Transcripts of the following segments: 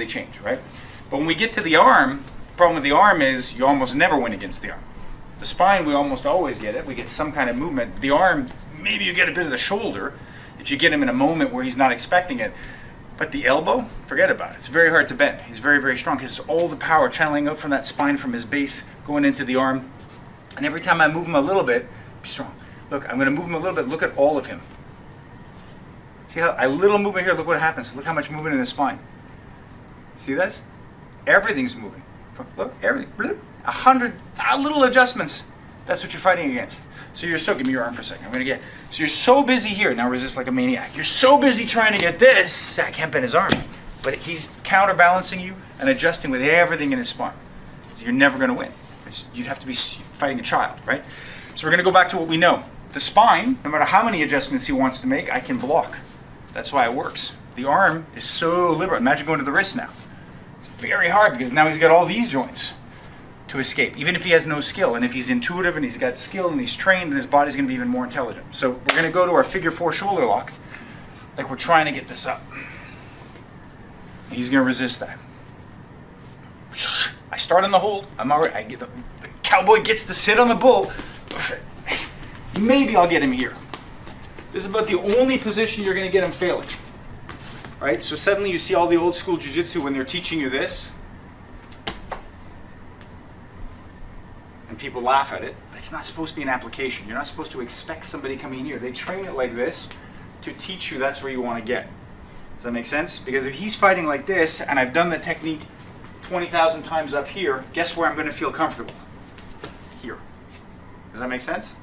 totally change, right? But when we get to the arm, the problem with the arm is you almost never win against the arm. The spine, we almost always get it. We get some kind of movement. The arm, maybe you get a bit of the shoulder if you get him in a moment where he's not expecting it. But the elbow, forget about it. It's very hard to bend. He's very, very strong because it's all the power channeling out from that spine, from his base, going into the arm. And every time I move him a little bit, be strong. Look, I'm going to move him a little bit. Look at all of him. See how a little movement here, look what happens. Look how much movement in his spine. See this? Everything's moving. Look, everything. 100 little adjustments. That's what you're fighting against. So you're so, give me your arm for a second. So you're so busy here. Now resist like a maniac. You're so busy trying to get this. See, I can't bend his arm. But he's counterbalancing you and adjusting with everything in his spine. So you're never going to win. You'd have to be fighting a child, right? So we're going to go back to what we know. The spine, no matter how many adjustments he wants to make, I can block. That's why it works. The arm is so liberal. Imagine going to the wrist now. It's very hard because now he's got all these joints to escape, even if he has no skill. And if he's intuitive and he's got skill and he's trained, then his body's going to be even more intelligent. So we're going to go to our figure 4 shoulder lock, like we're trying to get this up. He's going to resist that. I start on the hold. I get the cowboy gets to sit on the bull. Maybe I'll get him here. This is about the only position you're going to get him failing. Right? So suddenly you see all the old school jiu-jitsu when they're teaching you this. And people laugh at it, but it's not supposed to be an application. You're not supposed to expect somebody coming here. They train it like this to teach you that's where you want to get. Does that make sense? Because if he's fighting like this, and I've done the technique 20,000 times up here, guess where I'm going to feel comfortable? Here. Does that make sense?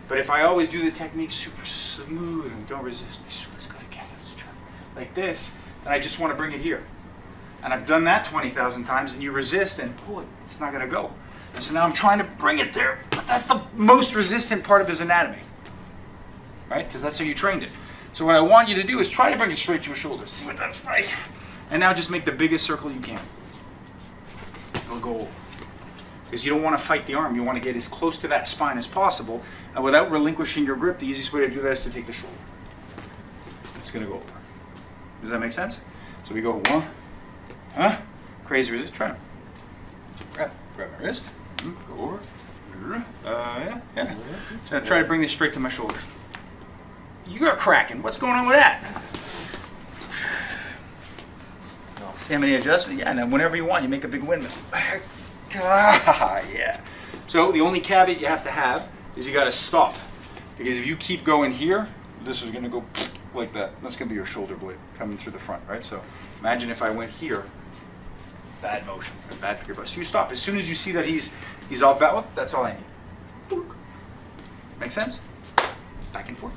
But if I always do the technique super smooth and don't resist, let's go together, let's try. Like this, then I just want to bring it here. And I've done that 20,000 times, and you resist, and it's not going to go. And so now I'm trying to bring it there, but that's the most resistant part of his anatomy, right? Because that's how you trained it. So what I want you to do is try to bring it straight to your shoulder. See what that's like. And now just make the biggest circle you can. It'll go over. Because you don't want to fight the arm. You want to get as close to that spine as possible. And without relinquishing your grip, the easiest way to do that is to take the shoulder. It's going to go over. Does that make sense? So we go 1, crazy resist, try. Grab my wrist. Go over. Yeah. So I'm trying to bring this straight to my shoulder. You're cracking. What's going on with that? See how many adjustments? Yeah, and then whenever you want, you make a big windmill. Yeah. So the only caveat you have to have is you got to stop. Because if you keep going here, this is going to go like that. That's going to be your shoulder blade coming through the front, right? So imagine if I went here. Bad motion, bad for your butt. So you stop. As soon as you see that he's all balanced, that's all I need. Make sense? Back and forth.